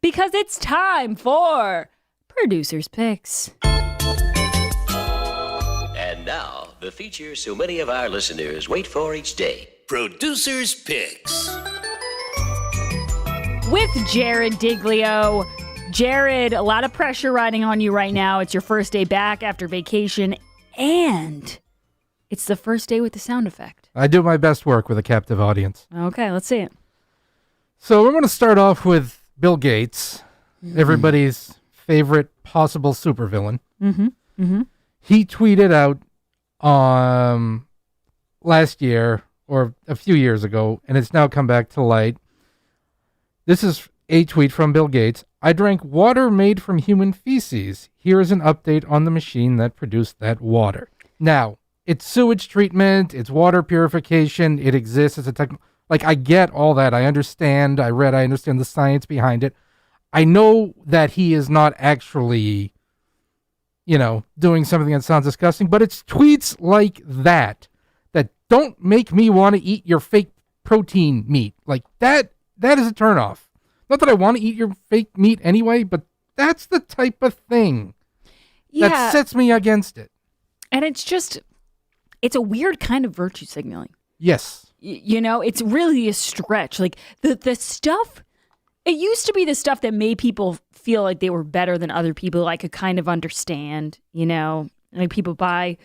Because it's time for Producer's Picks. And now, the feature so many of our listeners wait for each day. Producer's Picks. With Jared Diglio. Jared, a lot of pressure riding on you right now. It's your first day back after vacation, and it's the first day with the sound effect. I do my best work with a captive audience. Okay, let's see it. So we're going to start off with Bill Gates, everybody's favorite possible supervillain. He tweeted out last year or a few years ago, and it's now come back to light. This is a tweet from Bill Gates. I drank water made from human feces. Here is an update on the machine that produced that water. Now, it's sewage treatment, it's water purification, it exists as a I get all that. I understand. I understand the science behind it. I know that he is not actually, doing something that sounds disgusting, but it's tweets like that don't make me want to eat your fake protein meat. Like that is a turnoff. Not that I want to eat your fake meat anyway, but that's the type of thing that sets me against it. And it's a weird kind of virtue signaling. Yes. It's really a stretch. Like the stuff, it used to be the stuff that made people feel like they were better than other people. I could kind of understand, like people buy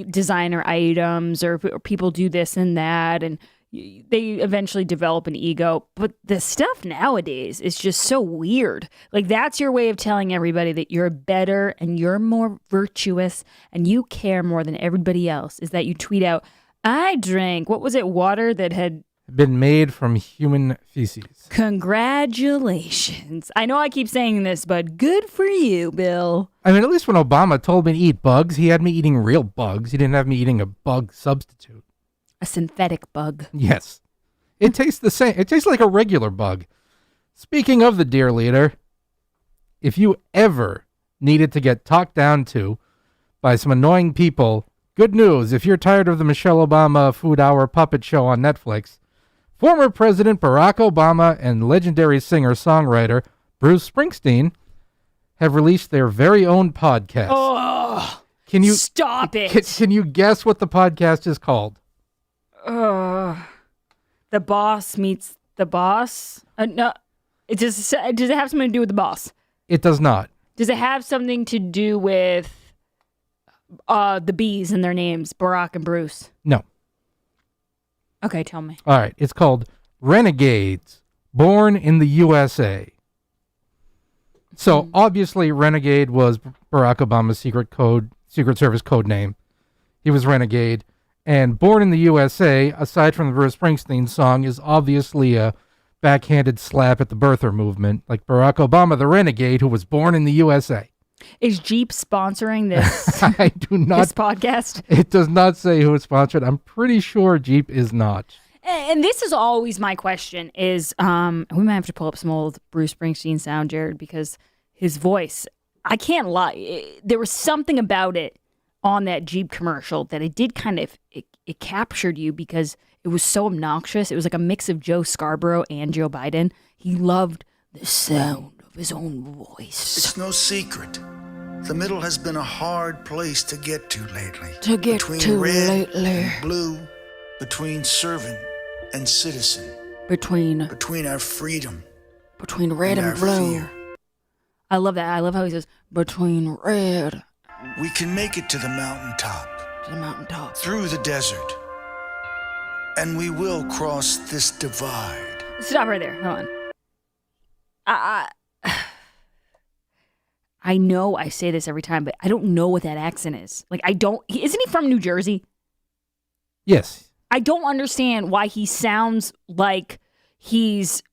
designer items or people do this and that, and they eventually develop an ego. But the stuff nowadays is just so weird. Like that's your way of telling everybody that you're better and you're more virtuous and you care more than everybody else, is that you tweet out, I drank, water that had been made from human feces. Congratulations. I know I keep saying this, but good for you, Bill. I mean, at least when Obama told me to eat bugs, he had me eating real bugs. He didn't have me eating a bug substitute. A synthetic bug. Yes. It tastes the same. It tastes like a regular bug. Speaking of the dear leader, if you ever needed to get talked down to by some annoying people, good news. If you're tired of the Michelle Obama Food Hour puppet show on Netflix, former President Barack Obama and legendary singer-songwriter Bruce Springsteen have released their very own podcast. Oh, stop it. Can you guess what the podcast is called? The Boss Meets the Boss? No. Does it have something to do with the boss? It does not. Does it have something to do with the bees and their names, Barack and Bruce? No. Okay, tell me. All right. It's called Renegades, Born in the USA. So obviously Renegade was Barack Obama's Secret Service code name. He was Renegade. And Born in the USA, aside from the Bruce Springsteen song, is obviously a backhanded slap at the birther movement, like Barack Obama, the renegade who was born in the USA. Is Jeep sponsoring this? I do not. This podcast? It does not say who it's sponsored. I'm pretty sure Jeep is not. And this is always my question is, we might have to pull up some old Bruce Springsteen sound, Jared, because his voice, I can't lie. There was something about it on that Jeep commercial that it did kind of, it captured you because it was so obnoxious. It was like a mix of Joe Scarborough and Joe Biden. He loved the sound of his own voice. It's no secret. The middle has been a hard place to get to lately. Between red and blue, between servant and citizen. Between our freedom. Between red and blue. Fear. I love that. I love how he says, between red. We can make it to the mountaintop. Through the desert. And we will cross this divide. Stop right there. Hold on. I know I say this every time, but I don't know what that accent is. Like, isn't he from New Jersey? Yes. I don't understand why he sounds like he's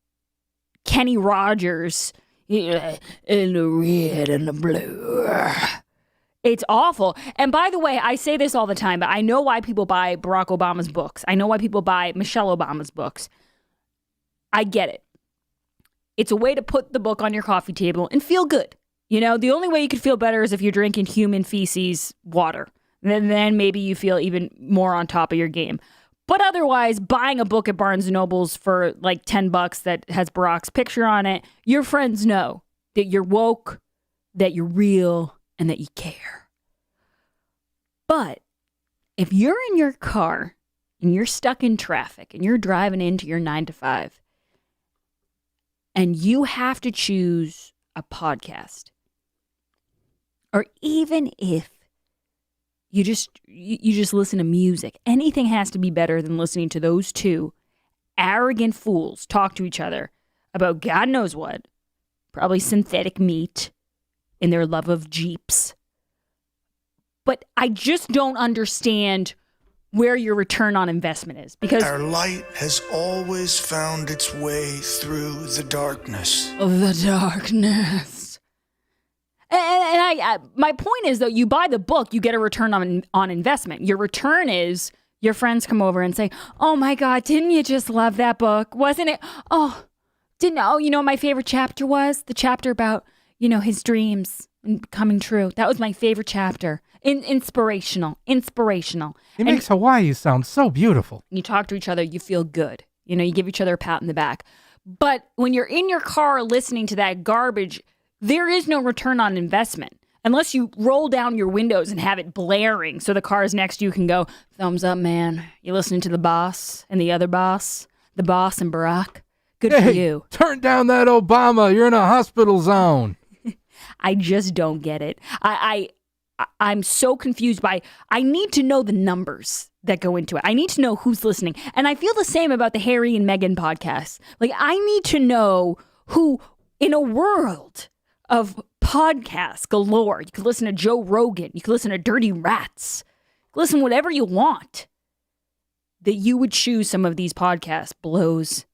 Kenny Rogers in the red and the blue. It's awful. And by the way, I say this all the time, but I know why people buy Barack Obama's books. I know why people buy Michelle Obama's books. I get it. It's a way to put the book on your coffee table and feel good. You know, the only way you could feel better is if you're drinking human feces water. Then maybe you feel even more on top of your game. But otherwise, buying a book at Barnes & Noble's for like $10 that has Barack's picture on it, your friends know that you're woke, that you're real, and that you care. But if you're in your car and you're stuck in traffic and you're driving into your 9 to 5 and you have to choose a podcast, or even if you just listen to music, anything has to be better than listening to those two arrogant fools talk to each other about God knows what, probably synthetic meat in their love of Jeeps. But I just don't understand where your return on investment is, because our light has always found its way through the darkness. Of the darkness. And I my point is, though, you buy the book, you get a return on investment. Your return is your friends come over and say, "Oh my God, didn't you just love that book? Wasn't it? Oh, you know what my favorite chapter was? The chapter about, his dreams and coming true. That was my favorite chapter. Inspirational. It makes Hawaii sound so beautiful. You talk to each other, you feel good. You give each other a pat in the back. But when you're in your car listening to that garbage, there is no return on investment unless you roll down your windows and have it blaring so the cars next to you can go, thumbs up, man. You listening to the boss and the other boss, the boss and Barack? Good for you. Turn down that Obama. You're in a hospital zone. I just don't get it. I'm so confused by, I need to know the numbers that go into it. I need to know who's listening. And I feel the same about the Harry and Meghan podcast. Like, I need to know who, in a world of podcasts galore, you could listen to Joe Rogan, you could listen to Dirty Rats, listen whatever you want, that you would choose some of these podcasts blows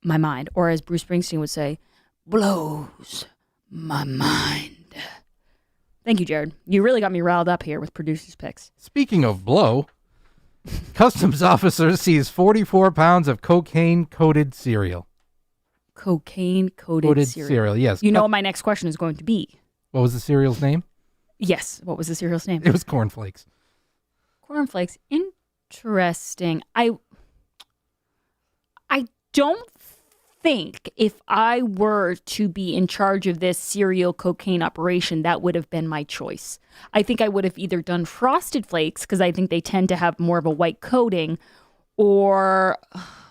my mind. Or as Bruce Springsteen would say, blows my mind. Thank you, Jared. You really got me riled up here with producers' picks. Speaking of blow, customs officer sees 44 pounds of cocaine-coated cereal. Cocaine-coated cereal. Yes. You know what my next question is going to be. What was the cereal's name? Yes. What was the cereal's name? It was cornflakes. Cornflakes. Interesting. I don't think if I were to be in charge of this cereal cocaine operation, that would have been my choice. I think I would have either done Frosted Flakes, because I think they tend to have more of a white coating, or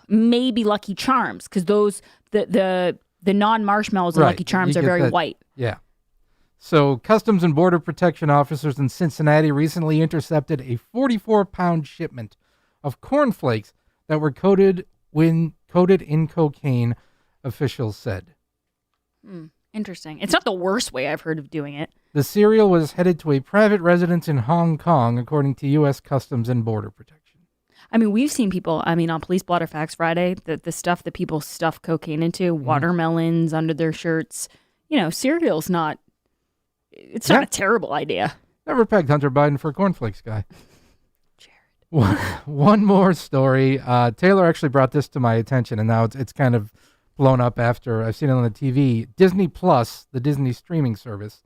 maybe Lucky Charms, because those the non-marshmallows of Lucky Charms are very white. Yeah. So Customs and Border Protection officers in Cincinnati recently intercepted a 44-pound shipment of cornflakes that were coated in cocaine, officials said. Interesting. It's not the worst way I've heard of doing it. The cereal was headed to a private residence in Hong Kong, according to U.S. Customs and Border Protection. I mean, we've seen people, on Police Blotter Facts Friday, the stuff that people stuff cocaine into, watermelons under their shirts. Cereal's not, it's not a terrible idea. Never pegged Hunter Biden for a cornflakes guy. One more story. Taylor actually brought this to my attention, and now it's kind of blown up after I've seen it on the TV. Disney Plus, the Disney streaming service,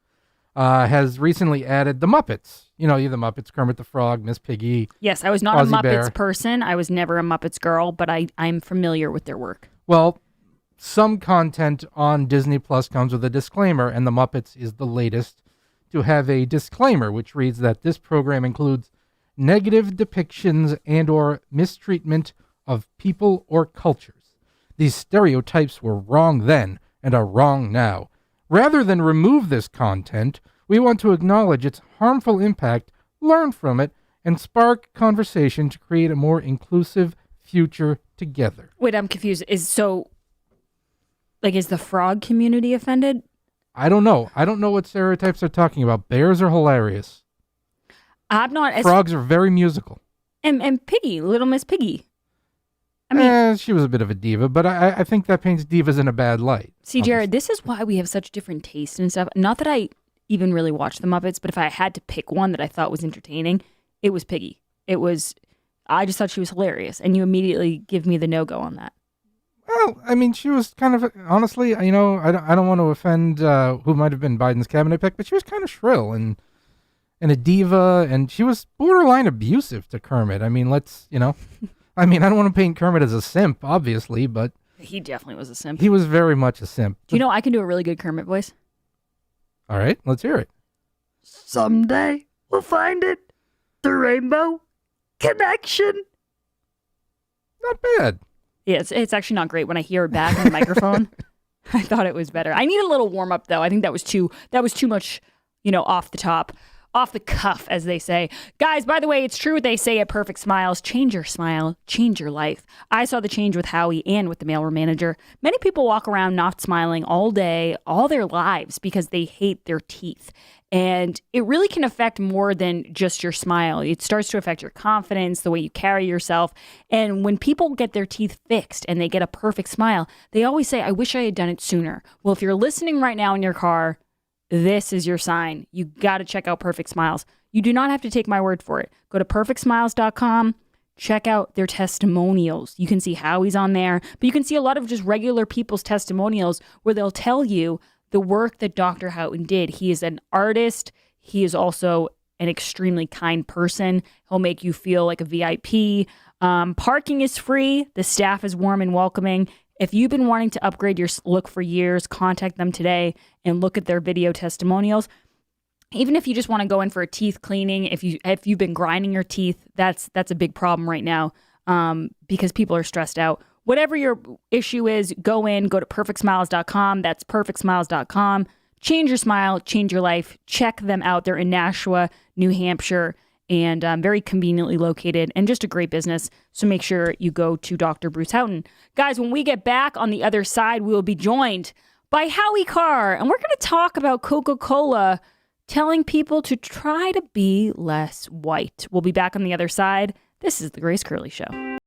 has recently added the Muppets. The Muppets, Kermit the Frog, Miss Piggy. Yes, I was not Ozzie a Muppets Bear. person. I was never a Muppets girl, but I'm familiar with their work. Well, some content on Disney Plus comes with a disclaimer, and the Muppets is the latest to have a disclaimer, which reads that this program includes negative depictions and or mistreatment of people or cultures. These stereotypes were wrong then and are wrong now. Rather than remove this content, we want to acknowledge its harmful impact, learn from it, and spark conversation to create a more inclusive future together. Wait, I'm confused. Is the frog community offended? I don't know. I don't know what stereotypes they're talking about. Bears are hilarious. I'm not. Frogs are very musical. And Piggy, Little Miss Piggy. I mean, she was a bit of a diva, but I think that paints divas in a bad light. See, Jared, this is why we have such different tastes and stuff. Not that I even really watch the Muppets, but if I had to pick one that I thought was entertaining, it was Piggy. I just thought she was hilarious, and you immediately give me the no-go on that. Well, I mean, she was kind of, honestly, I don't want to offend who might have been Biden's cabinet pick, but she was kind of shrill and a diva, and she was borderline abusive to Kermit. I mean, I'm I mean, I don't want to paint Kermit as a simp, obviously, but He definitely was a simp. he was very much a simp. Do you know I can do a really good Kermit voice? All right, let's hear it. Someday we'll find it. The rainbow connection. Not bad. Yeah, it's actually not great when I hear it back on the microphone. I thought it was better. I need a little warm up though. I think that was too much, off the top. Off the cuff, as they say. Guys, by the way, it's true what they say at Perfect Smiles. Change your smile, change your life. I saw the change with Howie and with the mailroom manager. Many people walk around not smiling all day, all their lives, because they hate their teeth. And it really can affect more than just your smile. It starts to affect your confidence, the way you carry yourself. And when people get their teeth fixed and they get a perfect smile, they always say, I wish I had done it sooner. Well, if you're listening right now in your car, this is your sign. You got to check out Perfect Smiles. You do not have to take my word for it. Go to perfectsmiles.com. Check out their testimonials. You can see Howie's on there, but you can see a lot of just regular people's testimonials where they'll tell you the work that Dr. Houghton did. He is an artist. He is also an extremely kind person. He'll make you feel like a VIP. Parking is free. The staff is warm and welcoming. If you've been wanting to upgrade your look for years, contact them today and look at their video testimonials. Even if you just want to go in for a teeth cleaning, if you've been grinding your teeth, that's a big problem right now because people are stressed out. Whatever your issue is, go to perfectsmiles.com. That's perfectsmiles.com. Change your smile, change your life. Check them out. They're in Nashua, New Hampshire, and very conveniently located and just a great business. So make sure you go to Dr. Bruce Houghton. Guys, when we get back on the other side, we will be joined by Howie Carr, and we're going to talk about Coca-Cola telling people to try to be less white. We'll be back on the other side. This is The Grace Curley Show.